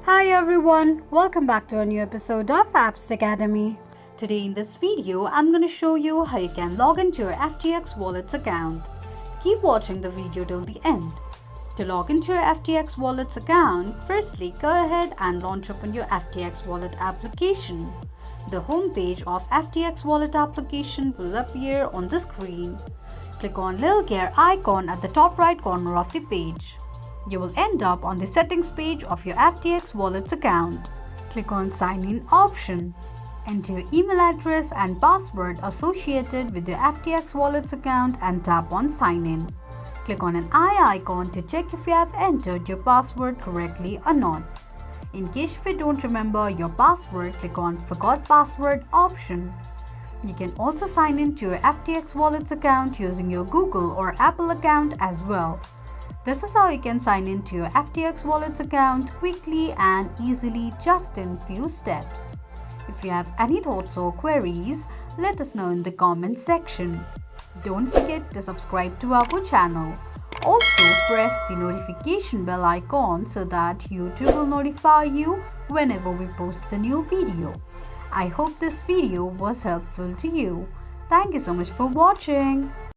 Hi everyone, welcome back to a new episode of Apps Academy. Today in this video, I'm going to show you how you can log into your FTX Wallet's account. Keep watching the video till the end. To log into your FTX Wallet's account, firstly go ahead and launch open your FTX Wallet application. The home page of FTX Wallet application will appear on the screen. Click on little gear icon at the top right corner of the page. You will end up on the settings page of your FTX Wallet's account. Click on Sign In option. Enter your email address and password associated with your FTX Wallet's account and tap on Sign In. Click on an eye icon to check if you have entered your password correctly or not. In case if you don't remember your password, click on Forgot Password option. You can also sign in to your FTX Wallet's account using your Google or Apple account as well. This is how you can sign into your FTX Wallet's account quickly and easily just in few steps. If you have any thoughts or queries, let us know in the comments section. Don't forget to subscribe to our channel. Also press the notification bell icon so that YouTube will notify you whenever we post a new video. I hope this video was helpful to you. Thank you so much for watching.